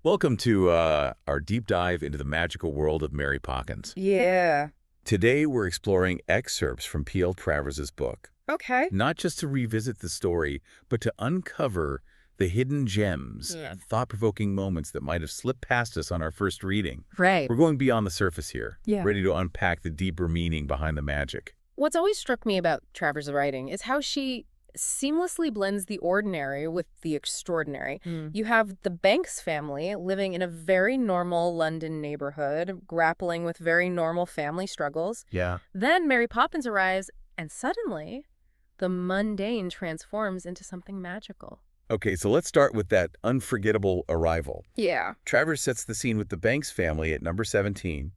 Welcome to our deep dive into the magical world of Mary Poppins. Yeah. Today, we're exploring excerpts from P.L. Travers's book, Okay. not just to revisit the story, but to uncover the hidden gems Yeah. and thought-provoking moments that might have slipped past us on our first reading. Right. We're going beyond the surface here, Yeah. ready to unpack the deeper meaning behind the magic. What's always struck me about Travers' writing is how she seamlessly blends the ordinary with the extraordinary. You have the Banks family living in a very normal London neighborhood, grappling with very normal family struggles. Yeah. Then Mary Poppins arrives, and suddenly the mundane transforms into something magical. Okay, so let's start with that unforgettable arrival. Yeah. Travers sets the scene with the Banks family at number 17,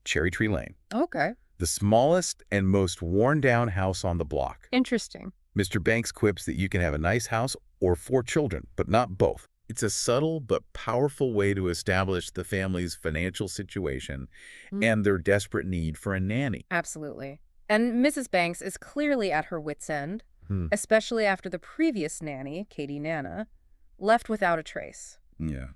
Cherry Tree Lane, Okay. the smallest and most worn-down house on the block. Interesting. Mr. Banks quips that you can have a nice house or 4 children, but not both. It's a subtle but powerful way to establish the family's financial situation and their desperate need for a nanny. Absolutely. And Mrs. Banks is clearly at her wit's end, especially after the previous nanny, Katie Nana, left without a trace. Yeah.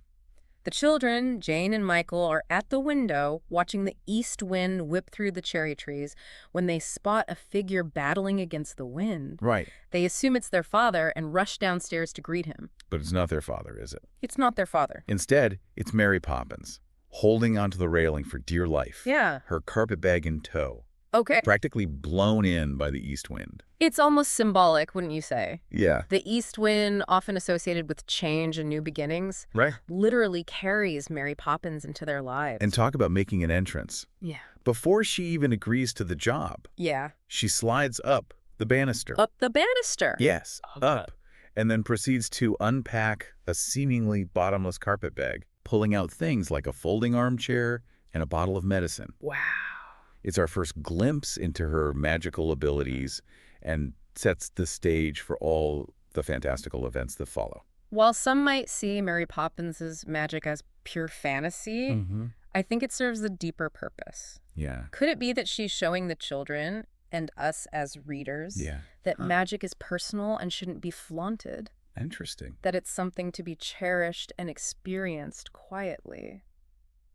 The children, Jane and Michael, are at the window watching the east wind whip through the cherry trees when they spot a figure battling against the wind. Right. They assume it's their father and rush downstairs to greet him. But it's not their father, is it? It's not their father. Instead, it's Mary Poppins, holding onto the railing for dear life. Yeah. Her carpet bag in tow, Okay. practically blown in by the east wind. It's almost symbolic, wouldn't you say? Yeah. The east wind, often associated with change and new beginnings, Right. literally carries Mary Poppins into their lives. And talk about making an entrance. Yeah. Before she even agrees to the job, Yeah. she slides up the banister. Up the banister. Yes, Okay. up. And then proceeds to unpack a seemingly bottomless carpet bag, pulling out things like a folding armchair and a bottle of medicine. Wow. It's our first glimpse into her magical abilities and sets the stage for all the fantastical events that follow. While some might see Mary Poppins' magic as pure fantasy, I think it serves a deeper purpose. Yeah. Could it be that she's showing the children and us as readers that magic is personal and shouldn't be flaunted? Interesting. That it's something to be cherished and experienced quietly?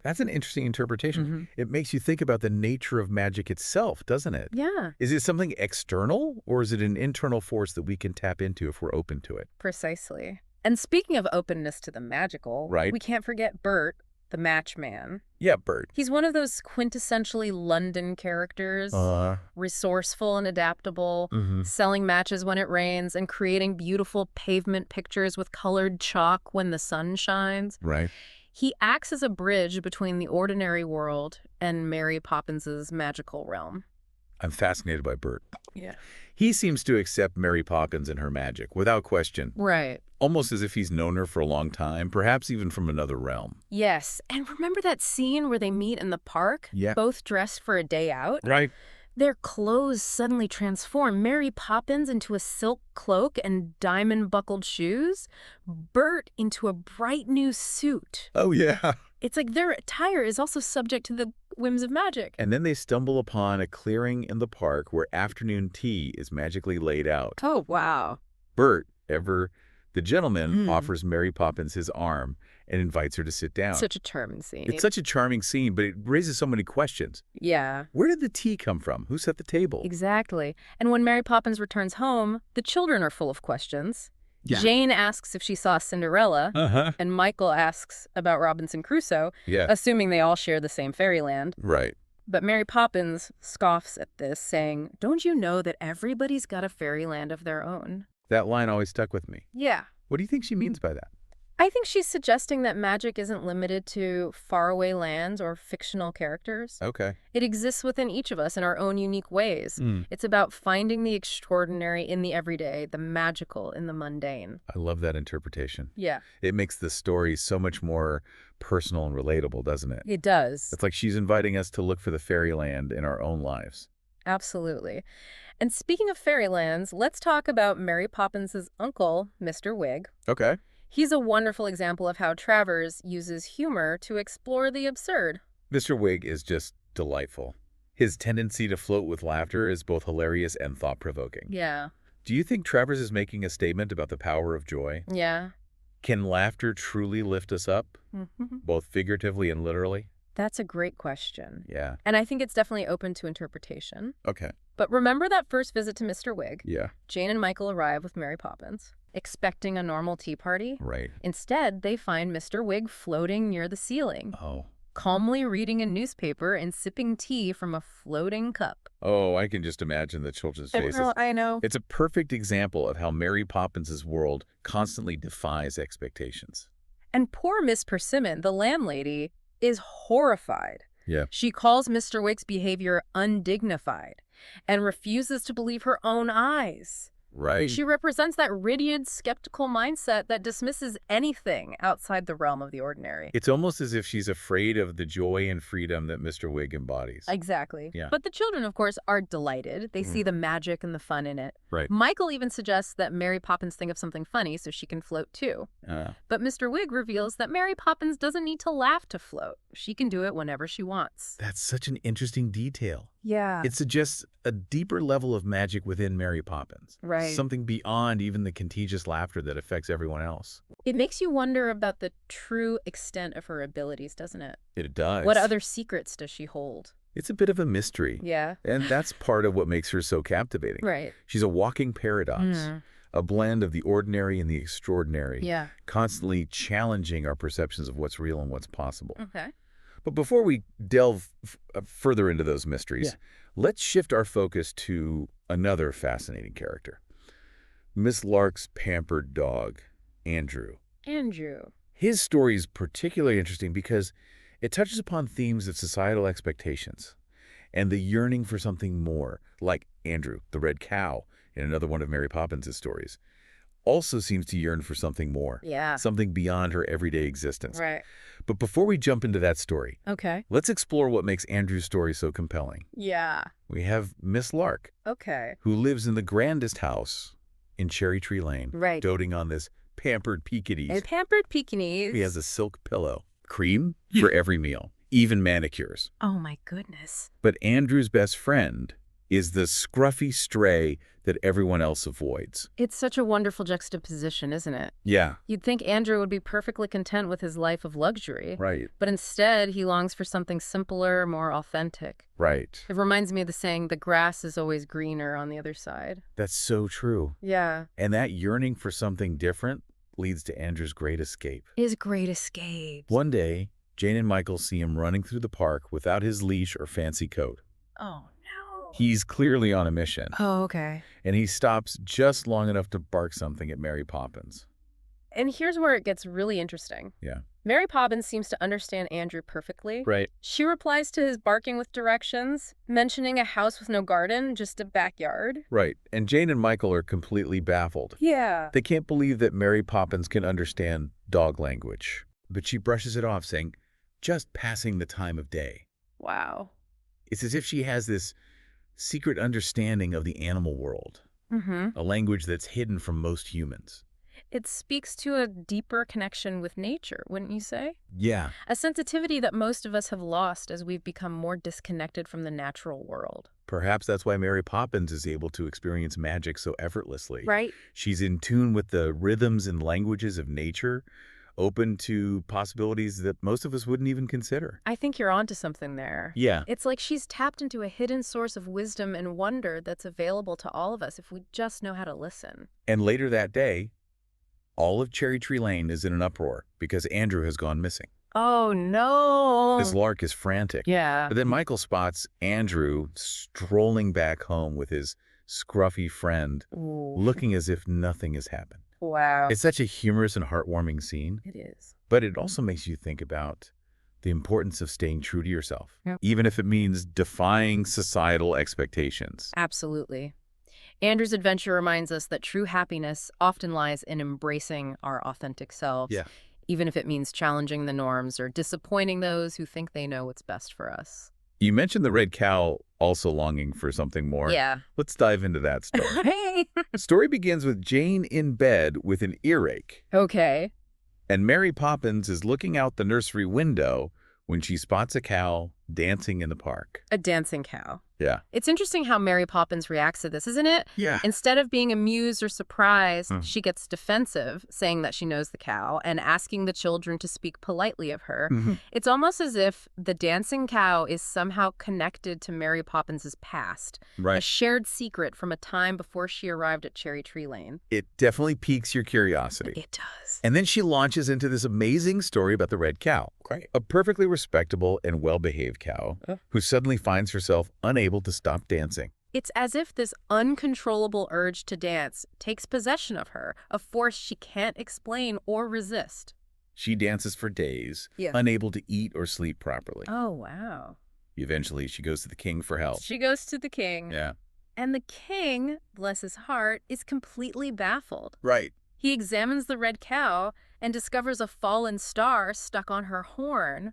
That's an interesting interpretation. It makes you think about the nature of magic itself, doesn't it? Yeah. Is it something external, or is it an internal force that we can tap into if we're open to it? Precisely. And speaking of openness to the magical, Right. we can't forget Bert, the matchman. Yeah, Bert. He's one of those quintessentially London characters, resourceful and adaptable, selling matches when it rains and creating beautiful pavement pictures with colored chalk when the sun shines. Right. He acts as a bridge between the ordinary world and Mary Poppins' magical realm. I'm fascinated by Bert. Yeah. He seems to accept Mary Poppins and her magic, without question, Right. almost as if he's known her for a long time, perhaps even from another realm. Yes. And remember that scene where they meet in the park? Yeah. Both dressed for a day out? Right. Their clothes suddenly transform. Mary Poppins into a silk cloak and diamond-buckled shoes. Bert into a bright new suit. Oh, yeah. It's like their attire is also subject to the whims of magic. And then they stumble upon a clearing in the park where afternoon tea is magically laid out. Oh, wow. Bert, ever the gentleman, offers Mary Poppins his arm and invites her to sit down. Such a charming scene. It's such a charming scene, but it raises so many questions. Yeah. Where did the tea come from? Who set the table? Exactly. And when Mary Poppins returns home, the children are full of questions. Yeah. Jane asks if she saw Cinderella, and Michael asks about Robinson Crusoe, Yeah. assuming they all share the same fairyland. Right. But Mary Poppins scoffs at this, saying, "Don't you know that everybody's got a fairyland of their own?" That line always stuck with me. Yeah. What do you think she means by that? I think she's suggesting that magic isn't limited to faraway lands or fictional characters. Okay. It exists within each of us in our own unique ways. It's about finding the extraordinary in the everyday, the magical in the mundane. I love that interpretation. Yeah, It makes the story so much more personal and relatable, doesn't it? it does. It's like she's inviting us to look for the fairyland in our own lives. Absolutely. And speaking of fairylands, let's talk about Mary Poppins' uncle, Mr. Wig. Okay. He's a wonderful example of how Travers uses humor to explore the absurd. Mr. Wig is just delightful. His tendency to float with laughter is both hilarious and thought-provoking. Yeah. Do you think Travers is making a statement about the power of joy? Yeah. Can laughter truly lift us up, both figuratively and literally? That's a great question. Yeah. And I think it's definitely open to interpretation. Okay. But remember that first visit to Mr. Wig? Yeah. Jane and Michael arrive with Mary Poppins, expecting a normal tea party. Right. Instead, they find Mr. Wig floating near the ceiling, Oh. calmly reading a newspaper and sipping tea from a floating cup. Oh, I can just imagine the children's faces. I know. It's a perfect example of how Mary Poppins' world constantly defies expectations. And poor Miss Persimmon, the landlady, is horrified. Yeah. She calls Mr. Wig's behavior undignified and refuses to believe her own eyes. Right. She represents that rigid, skeptical mindset that dismisses anything outside the realm of the ordinary. It's almost as if she's afraid of the joy and freedom that Mr. Wig embodies. Exactly. Yeah. But the children, of course, are delighted. They see the magic and the fun in it. Right. Michael even suggests that Mary Poppins think of something funny so she can float too. But Mr. Wig reveals that Mary Poppins doesn't need to laugh to float. She can do it whenever she wants. That's such an interesting detail. Yeah. It suggests a deeper level of magic within Mary Poppins. Right. Something beyond even the contagious laughter that affects everyone else. It makes you wonder about the true extent of her abilities, doesn't it? It does. What other secrets does she hold? It's a bit of a mystery. Yeah. And that's part of what makes her so captivating. Right. She's a walking paradox, a blend of the ordinary and the extraordinary, Yeah. constantly challenging our perceptions of what's real and what's possible. Okay. But before we delve further into those mysteries, let's shift our focus to another fascinating character. Miss Lark's pampered dog, Andrew. Andrew. His story is particularly interesting because it touches upon themes of societal expectations and the yearning for something more, like Andrew, the red cow, in another one of Mary Poppins' stories, also seems to yearn for something more, something beyond her everyday existence. Right. But before we jump into that story, Okay. let's explore what makes Andrew's story so compelling. Yeah. We have Miss Lark, Okay. who lives in the grandest house in Cherry Tree Lane, Right. doting on this pampered Pekingese. A pampered Pekingese. He has a silk pillow, cream for every meal, even manicures. Oh, my goodness. But Andrew's best friend is the scruffy stray that everyone else avoids. It's such a wonderful juxtaposition, isn't it? Yeah. You'd think Andrew would be perfectly content with his life of luxury. Right. But instead, he longs for something simpler, more authentic. Right. It reminds me of the saying, the grass is always greener on the other side. That's so true. Yeah. And that yearning for something different leads to Andrew's great escape. His great escape. One day, Jane and Michael see him running through the park without his leash or fancy coat. Oh, no. He's clearly on a mission. Oh, okay. And he stops just long enough to bark something at Mary Poppins. And here's where it gets really interesting. Yeah. Mary Poppins seems to understand Andrew perfectly. Right. She replies to his barking with directions, mentioning a house with no garden, just a backyard. Right. And Jane and Michael are completely baffled. Yeah. They can't believe that Mary Poppins can understand dog language. But she brushes it off, saying, just passing the time of day. Wow. It's as if she has this secret understanding of the animal world, a language that's hidden from most humans. It speaks to a deeper connection with nature, wouldn't you say? Yeah. A sensitivity that most of us have lost as we've become more disconnected from the natural world. Perhaps that's why Mary Poppins is able to experience magic so effortlessly. Right. She's in tune with the rhythms and languages of nature, open to possibilities that most of us wouldn't even consider. I think you're onto something there. Yeah. It's like she's tapped into a hidden source of wisdom and wonder that's available to all of us if we just know how to listen. And later that day, all of Cherry Tree Lane is in an uproar because Andrew has gone missing. Oh, no. Miss Lark is frantic. Yeah. But then Michael spots Andrew strolling back home with his scruffy friend, Ooh. looking as if nothing has happened. Wow. It's such a humorous and heartwarming scene, It is. but it also makes you think about the importance of staying true to yourself, Yep. even if it means defying societal expectations. Absolutely. Andrew's adventure reminds us that true happiness often lies in embracing our authentic selves, Yeah. even if it means challenging the norms or disappointing those who think they know what's best for us. You mentioned the red cow also longing for something more. Yeah. Let's dive into that story. Hey. The story begins with Jane in bed with an earache, Okay. and Mary Poppins is looking out the nursery window when she spots a cow dancing in the park. A dancing cow. Yeah. It's interesting how Mary Poppins reacts to this, isn't it? Yeah. Instead of being amused or surprised, she gets defensive, saying that she knows the cow and asking the children to speak politely of her. It's almost as if the dancing cow is somehow connected to Mary Poppins' past, a Right. shared secret from a time before she arrived at Cherry Tree Lane. It definitely piques your curiosity. It does. And then she launches into this amazing story about the red cow. Great. A perfectly respectable and well-behaved cow who suddenly finds herself unable to stop dancing. It's as if this uncontrollable urge to dance takes possession of her, a force she can't explain or resist. She dances for days, Yeah. unable to eat or sleep properly. Oh, wow. Eventually, she goes to the king for help. She goes to the king. Yeah. And the king, bless his heart, is completely baffled. Right. He examines the red cow and discovers a fallen star stuck on her horn.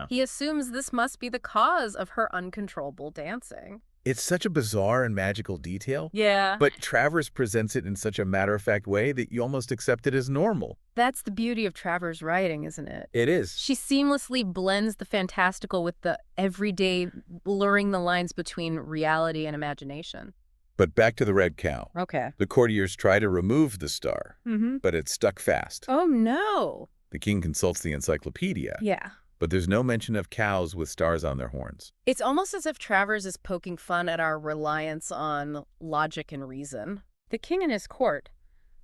He assumes this must be the cause of her uncontrollable dancing. It's such a bizarre and magical detail. Yeah. But Travers presents it in such a matter-of-fact way that you almost accept it as normal. That's the beauty of Travers' writing, isn't it? It is. She seamlessly blends the fantastical with the everyday, blurring the lines between reality and imagination. But back to the red cow. Okay. The courtiers try to remove the star, but it's stuck fast. Oh, no. The king consults the encyclopedia, Yeah. but there's no mention of cows with stars on their horns. It's almost as if Travers is poking fun at our reliance on logic and reason. The king and his court,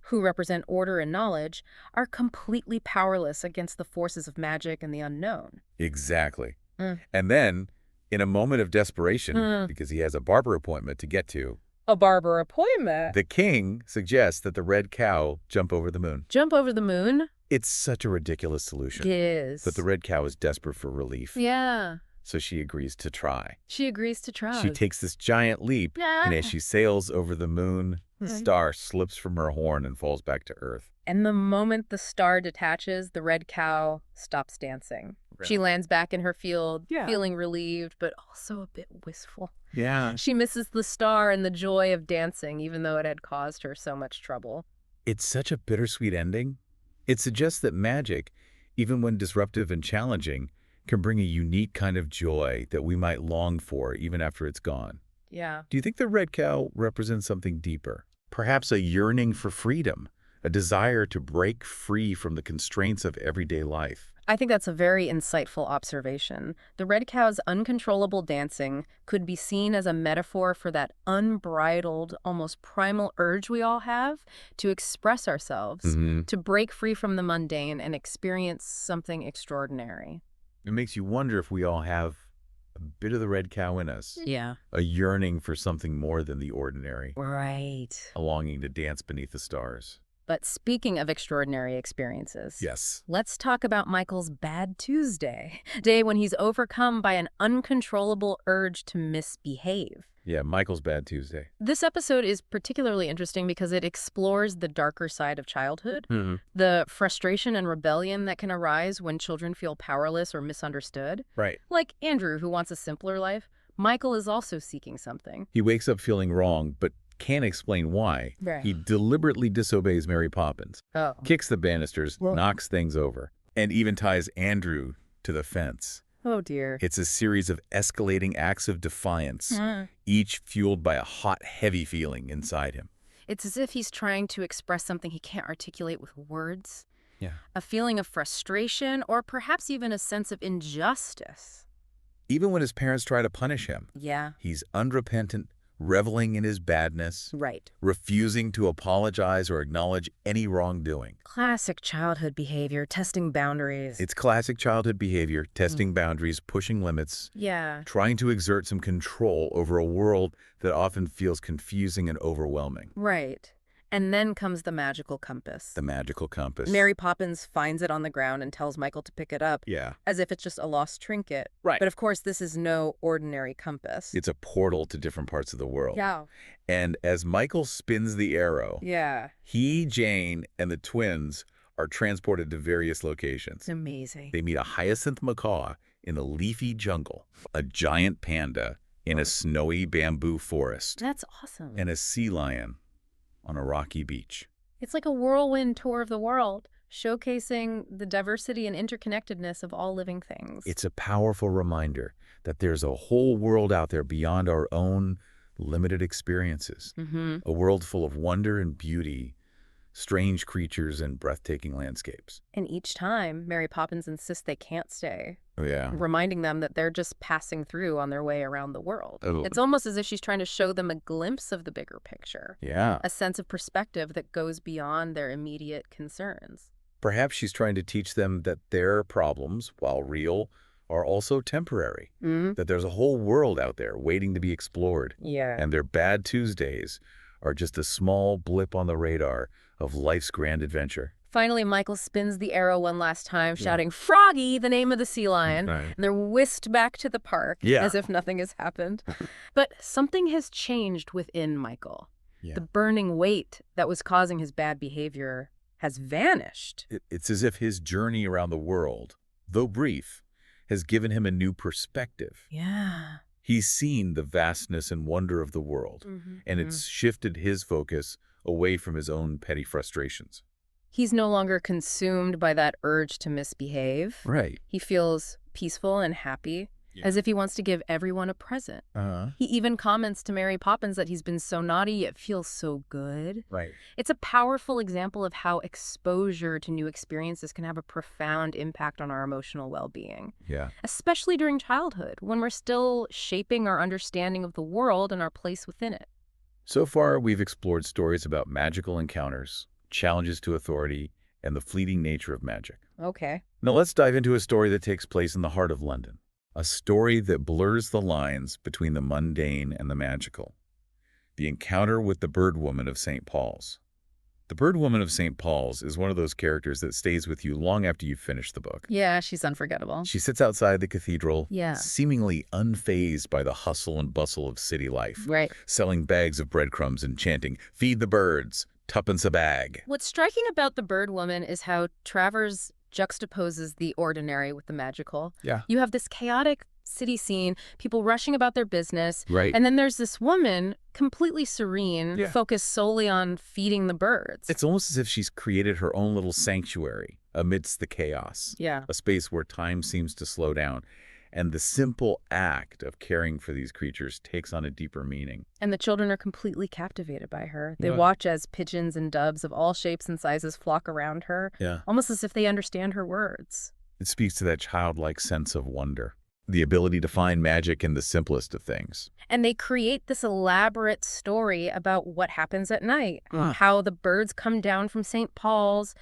who represent order and knowledge, are completely powerless against the forces of magic and the unknown. Exactly. And then, in a moment of desperation, because he has a barber appointment to get to, A barber appointment? the king suggests that the red cow jump over the moon. Jump over the moon? It's such a ridiculous solution. It is. But the red cow is desperate for relief, Yeah. so she agrees to try. She agrees to try. She takes this giant leap, and as she sails over the moon, the star slips from her horn and falls back to Earth. And the moment the star detaches, the red cow stops dancing. She lands back in her field, feeling relieved, but also a bit wistful. Yeah. She misses the star and the joy of dancing, even though it had caused her so much trouble. It's such a bittersweet ending. It suggests that magic, even when disruptive and challenging, can bring a unique kind of joy that we might long for even after it's gone. Yeah. Do you think the red cow represents something deeper? Perhaps a yearning for freedom, a desire to break free from the constraints of everyday life. I think that's a very insightful observation. The red cow's uncontrollable dancing could be seen as a metaphor for that unbridled, almost primal urge we all have to express ourselves, to break free from the mundane and experience something extraordinary. It makes you wonder if we all have a bit of the red cow in us. Yeah. A yearning for something more than the ordinary. Right. A longing to dance beneath the stars. But speaking of extraordinary experiences, Yes. let's talk about Michael's Bad Tuesday, day when he's overcome by an uncontrollable urge to misbehave. Yeah, Michael's Bad Tuesday. This episode is particularly interesting because it explores the darker side of childhood, the frustration and rebellion that can arise when children feel powerless or misunderstood. Right. Like Andrew, who wants a simpler life, Michael is also seeking something. He wakes up feeling wrong, but can't explain why. Right. He deliberately disobeys Mary Poppins, Oh. kicks the banisters, knocks things over, and even ties Andrew to the fence. Oh, dear. It's a series of escalating acts of defiance, each fueled by a hot, heavy feeling inside him. It's as if he's trying to express something he can't articulate with words. Yeah. A feeling of frustration or perhaps even a sense of injustice. Even when his parents try to punish him, Yeah. he's unrepentant, reveling in his badness, Right. refusing to apologize or acknowledge any wrongdoing. Classic childhood behavior, testing boundaries. It's classic childhood behavior, testing boundaries, pushing limits, Yeah. trying to exert some control over a world that often feels confusing and overwhelming. Right. And then comes the magical compass. The magical compass. Mary Poppins finds it on the ground and tells Michael to pick it up, Yeah. as if it's just a lost trinket. Right. But of course, this is no ordinary compass. It's a portal to different parts of the world. Yeah. And as Michael spins the arrow, Yeah. he, Jane, and the twins are transported to various locations. It's amazing. They meet a hyacinth macaw in the leafy jungle, a giant panda in a snowy bamboo forest, That's awesome. and a sea lion on a rocky beach. It's like a whirlwind tour of the world, showcasing the diversity and interconnectedness of all living things. It's a powerful reminder that there's a whole world out there beyond our own limited experiences. A world full of wonder and beauty, strange creatures and breathtaking landscapes. And each time, Mary Poppins insists they can't stay, Oh, yeah. reminding them that they're just passing through on their way around the world. Oh. It's almost as if she's trying to show them a glimpse of the bigger picture, Yeah. a sense of perspective that goes beyond their immediate concerns. Perhaps she's trying to teach them that their problems, while real, are also temporary. That there's a whole world out there waiting to be explored. Yeah. And their bad Tuesdays are just a small blip on the radar of life's grand adventure. Finally, Michael spins the arrow one last time, shouting, "Froggy," the name of the sea lion, and they're whisked back to the park as if nothing has happened. But something has changed within Michael. The burning weight that was causing his bad behavior has vanished. It's as if his journey around the world, though brief, has given him a new perspective. Yeah. He's seen the vastness and wonder of the world, and it's shifted his focus away from his own petty frustrations. He's no longer consumed by that urge to misbehave. Right. He feels peaceful and happy, as if he wants to give everyone a present. He even comments to Mary Poppins that he's been so naughty, it feels so good. Right. It's a powerful example of how exposure to new experiences can have a profound impact on our emotional well-being. Yeah. Especially during childhood, when we're still shaping our understanding of the world and our place within it. So far, we've explored stories about magical encounters, challenges to authority, and the fleeting nature of magic. Okay. Now let's dive into a story that takes place in the heart of London. A story that blurs the lines between the mundane and the magical. The Encounter with the Bird Woman of St. Paul's. The Bird Woman of St. Paul's is one of those characters that stays with you long after you've finished the book. Yeah, she's unforgettable. She sits outside the cathedral, Yeah. seemingly unfazed by the hustle and bustle of city life, Right. selling bags of breadcrumbs and chanting, "Feed the birds, tuppence a bag." What's striking about the Bird Woman is how Travers juxtaposes the ordinary with the magical. Yeah. You have this chaotic city scene, people rushing about their business, Right. and then there's this woman, completely serene, Yeah. focused solely on feeding the birds. It's almost as if she's created her own little sanctuary amidst the chaos. Yeah. A space where time seems to slow down. And the simple act of caring for these creatures takes on a deeper meaning. And the children are completely captivated by her. They Yeah. watch as pigeons and doves of all shapes and sizes flock around her, Yeah. almost as if they understand her words. It speaks to that childlike sense of wonder, the ability to find magic in the simplest of things. And they create this elaborate story about what happens at night, how the birds come down from St. Paul's,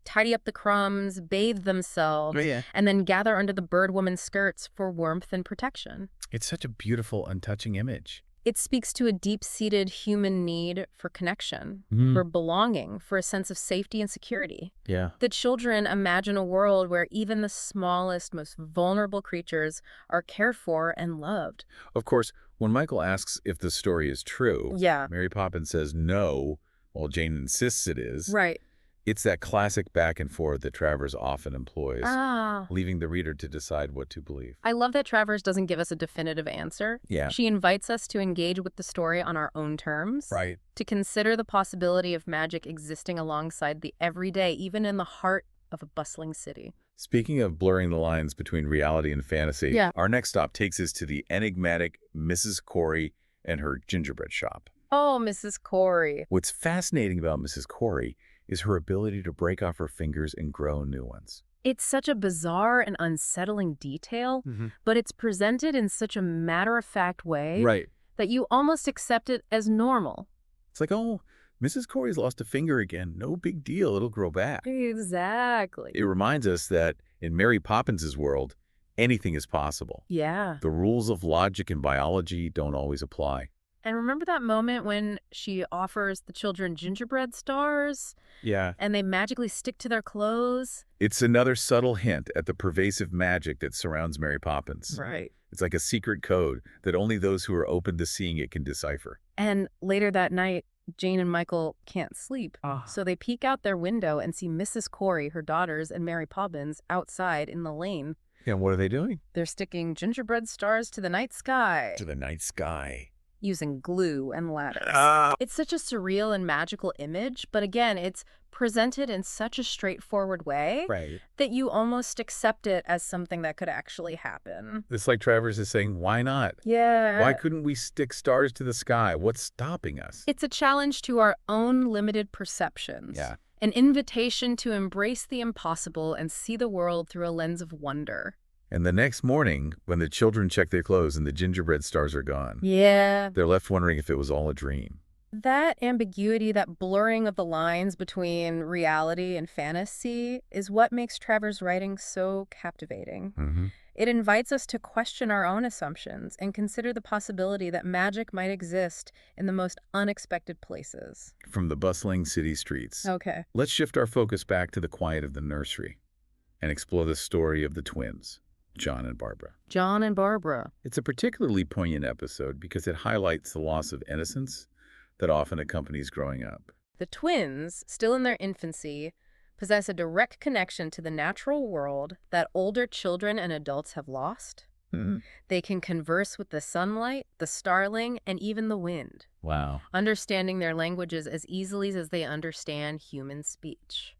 tidy up the crumbs, bathe themselves, and then gather under the bird woman's skirts for warmth and protection. It's such a beautiful and touching image. It speaks to a deep-seated human need for connection, for belonging, for a sense of safety and security. Yeah. The children imagine a world where even the smallest, most vulnerable creatures are cared for and loved. Of course, when Michael asks if the story is true, Yeah. Mary Poppins says no, while Jane insists it is. Right. It's that classic back and forth that Travers often employs, Ah. leaving the reader to decide what to believe. I love that Travers doesn't give us a definitive answer. Yeah. She invites us to engage with the story on our own terms. Right. To consider the possibility of magic existing alongside the everyday, even in the heart of a bustling city. Speaking of blurring the lines between reality and fantasy, Yeah. our next stop takes us to the enigmatic Mrs. Corey and her gingerbread shop. Oh, Mrs. Corey. What's fascinating about Mrs. Corey is her ability to break off her fingers and grow new ones. It's such a bizarre and unsettling detail, but it's presented in such a matter-of-fact way Right. that you almost accept it as normal. It's like, oh, Mrs. Corey's lost a finger again. No big deal. It'll grow back. Exactly. It reminds us that in Mary Poppins' world, anything is possible. Yeah. The rules of logic and biology don't always apply. And remember that moment when she offers the children gingerbread stars Yeah. and they magically stick to their clothes? It's another subtle hint at the pervasive magic that surrounds Mary Poppins. Right. It's like a secret code that only those who are open to seeing it can decipher. And later that night, Jane and Michael can't sleep. So they peek out their window and see Mrs. Corey, her daughters, and Mary Poppins outside in the lane. And what are they doing? They're sticking gingerbread stars to the night sky. To the night sky. using glue and ladders. Ah. It's such a surreal and magical image, but again, it's presented in such a straightforward way Right. that you almost accept it as something that could actually happen. It's like Travers is saying, why not? Yeah. Why couldn't we stick stars to the sky? What's stopping us? It's a challenge to our own limited perceptions. Yeah. An invitation to embrace the impossible and see the world through a lens of wonder. And the next morning, when the children check their clothes and the gingerbread stars are gone, Yeah. they're left wondering if it was all a dream. That ambiguity, that blurring of the lines between reality and fantasy is what makes Travers' writing so captivating. Mm-hmm. It invites us to question our own assumptions and consider the possibility that magic might exist in the most unexpected places. From the bustling city streets, Okay. let's shift our focus back to the quiet of the nursery and explore the story of the twins, John and Barbara. John and Barbara. It's a particularly poignant episode because it highlights the loss of innocence that often accompanies growing up. The twins, still in their infancy, possess a direct connection to the natural world that older children and adults have lost. Mm-hmm. They can converse with the sunlight, the starling, and even the wind, Wow. understanding their languages as easily as they understand human speech.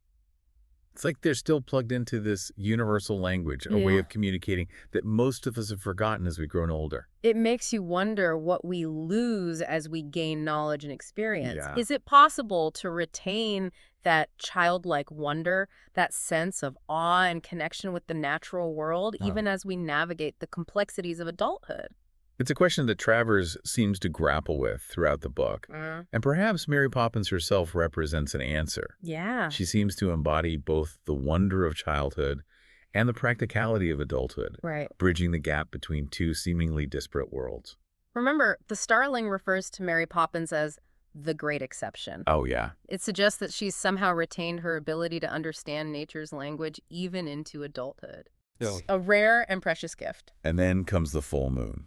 It's like they're still plugged into this universal language, a way Yeah. of communicating that most of us have forgotten as we've grown older. It makes you wonder what we lose as we gain knowledge and experience. Yeah. Is it possible to retain that childlike wonder, that sense of awe and connection with the natural world, Oh. even as we navigate the complexities of adulthood? It's a question that Travers seems to grapple with throughout the book, and perhaps Mary Poppins herself represents an answer. Yeah. She seems to embody both the wonder of childhood and the practicality of adulthood, Right. bridging the gap between two seemingly disparate worlds. Remember, the starling refers to Mary Poppins as the great exception. Oh, yeah. It suggests that she's somehow retained her ability to understand nature's language even into adulthood. Oh. A rare and precious gift. And then comes the full moon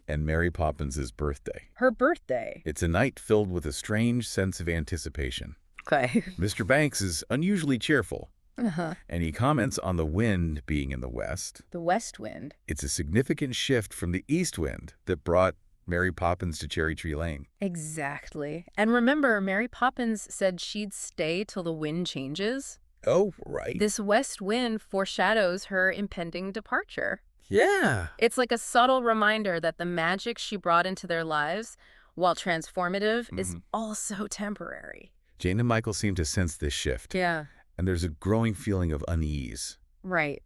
and Mary Poppins' birthday. Her birthday. It's a night filled with a strange sense of anticipation. Okay. Mr. Banks is unusually cheerful, Uh-huh. and he comments on the wind being in the west. The west wind. It's a significant shift from the east wind that brought Mary Poppins to Cherry Tree Lane. Exactly. And remember, Mary Poppins said she'd stay till the wind changes. Oh, right. This west wind foreshadows her impending departure. Yeah. It's like a subtle reminder that the magic she brought into their lives, while transformative, is also temporary. Jane and Michael seem to sense this shift, Yeah. and there's a growing feeling of unease. Right.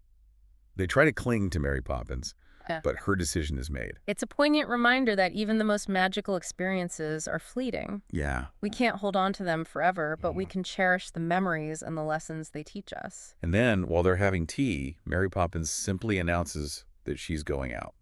They try to cling to Mary Poppins, Yeah. but her decision is made. It's a poignant reminder that even the most magical experiences are fleeting. Yeah. We can't hold on to them forever, but we can cherish the memories and the lessons they teach us. And then, while they're having tea, Mary Poppins simply announces that she's going out.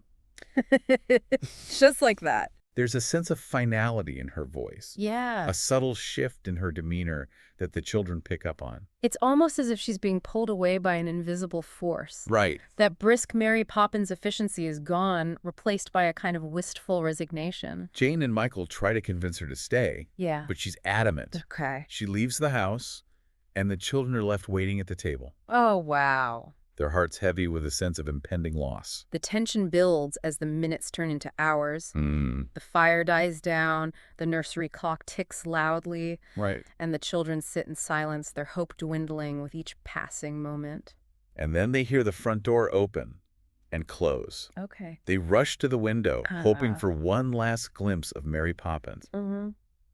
Just like that. There's a sense of finality in her voice, Yeah. a subtle shift in her demeanor that the children pick up on. It's almost as if she's being pulled away by an invisible force. Right. That brisk Mary Poppins efficiency is gone, replaced by a kind of wistful resignation. Jane and Michael try to convince her to stay, Yeah. but she's adamant. Okay. She leaves the house, and the children are left waiting at the table, Oh, wow. their hearts heavy with a sense of impending loss. The tension builds as the minutes turn into hours. Mm. The fire dies down, the nursery clock ticks loudly, Right. and the children sit in silence, their hope dwindling with each passing moment. And then they hear the front door open and close. Okay. They rush to the window, hoping for one last glimpse of Mary Poppins. Mm-hmm.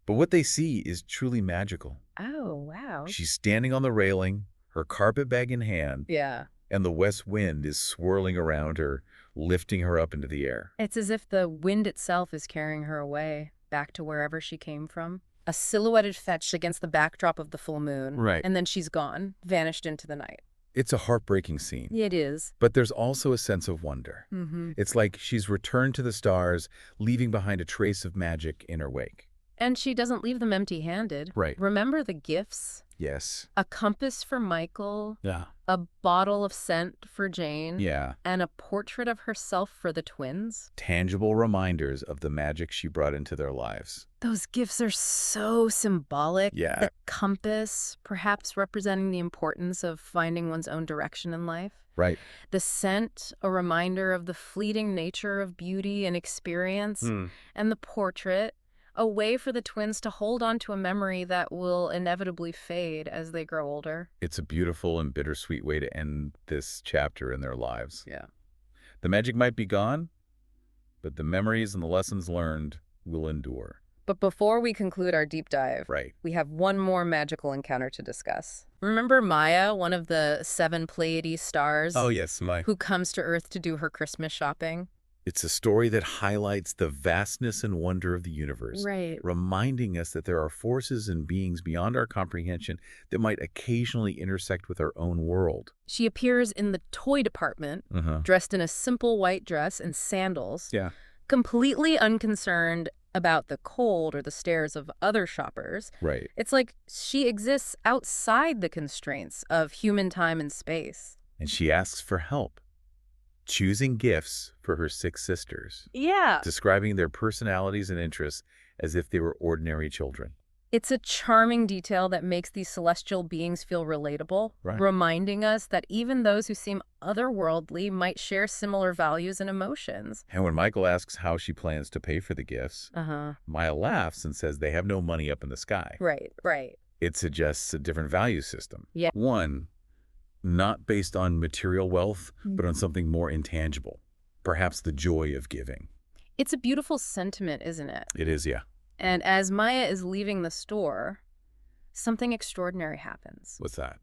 But what they see is truly magical. Oh, wow. She's standing on the railing, her carpet bag in hand, Yeah. and the west wind is swirling around her, lifting her up into the air. It's as if the wind itself is carrying her away, back to wherever she came from. A silhouetted fetch against the backdrop of the full moon. Right. And then she's gone, vanished into the night. It's a heartbreaking scene, It is. but there's also a sense of wonder. Mm-hmm. It's like she's returned to the stars, leaving behind a trace of magic in her wake. And she doesn't leave them empty-handed. Right. Remember the gifts? Yes. A compass for Michael, Yeah. a bottle of scent for Jane, Yeah. and a portrait of herself for the twins. Tangible reminders of the magic she brought into their lives. Those gifts are so symbolic. Yeah. The compass, perhaps representing the importance of finding one's own direction in life. Right. The scent, a reminder of the fleeting nature of beauty and experience, and the portrait, a way for the twins to hold on to a memory that will inevitably fade as they grow older. It's a beautiful and bittersweet way to end this chapter in their lives. Yeah. The magic might be gone, but the memories and the lessons learned will endure. But before we conclude our deep dive, Right. we have one more magical encounter to discuss. Remember Maya, one of the 7 Pleiades stars? Oh, yes, Who comes to Earth to do her Christmas shopping? It's a story that highlights the vastness and wonder of the universe, Right. reminding us that there are forces and beings beyond our comprehension that might occasionally intersect with our own world. She appears in the toy department, dressed in a simple white dress and sandals, Yeah. completely unconcerned about the cold or the stares of other shoppers. Right. It's like she exists outside the constraints of human time and space. And she asks for help, choosing gifts for her 6 sisters, Yeah. describing their personalities and interests as if they were ordinary children. It's a charming detail that makes these celestial beings feel relatable, Right. reminding us that even those who seem otherworldly might share similar values and emotions. And when Michael asks how she plans to pay for the gifts, Uh-huh. Maya laughs and says they have no money up in the sky. Right, right. It suggests a different value system. Yeah. One, not based on material wealth, but on something more intangible, perhaps the joy of giving. It's a beautiful sentiment, isn't it? It is, yeah. And as Maya is leaving the store, something extraordinary happens. What's that?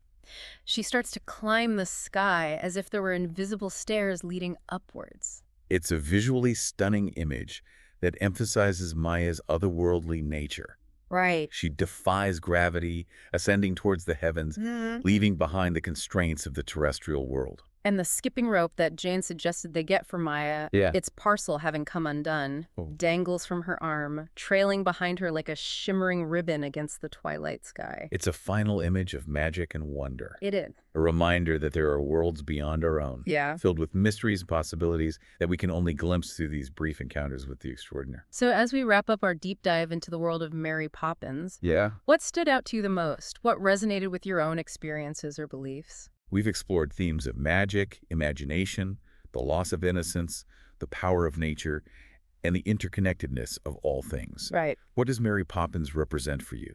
She starts to climb the sky as if there were invisible stairs leading upwards. It's a visually stunning image that emphasizes Maya's otherworldly nature. Right. She defies gravity, ascending towards the heavens, leaving behind the constraints of the terrestrial world. And the skipping rope that Jane suggested they get for Maya, its parcel having come undone, dangles from her arm, trailing behind her like a shimmering ribbon against the twilight sky. It's a final image of magic and wonder. It is. A reminder that there are worlds beyond our own, Yeah. filled with mysteries and possibilities that we can only glimpse through these brief encounters with the extraordinary. So as we wrap up our deep dive into the world of Mary Poppins, Yeah. what stood out to you the most? What resonated with your own experiences or beliefs? We've explored themes of magic, imagination, the loss of innocence, the power of nature, and the interconnectedness of all things. Right. What does Mary Poppins represent for you?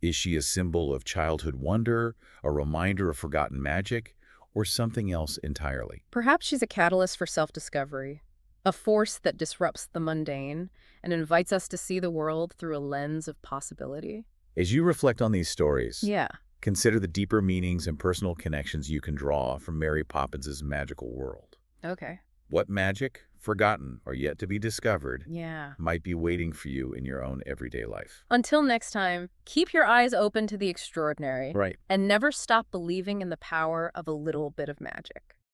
Is she a symbol of childhood wonder, a reminder of forgotten magic, or something else entirely? Perhaps she's a catalyst for self-discovery, a force that disrupts the mundane and invites us to see the world through a lens of possibility. As you reflect on these stories, Yeah. consider the deeper meanings and personal connections you can draw from Mary Poppins' magical world. Okay. What magic, forgotten or yet to be discovered, Yeah. might be waiting for you in your own everyday life? Until next time, keep your eyes open to the extraordinary Right. and never stop believing in the power of a little bit of magic.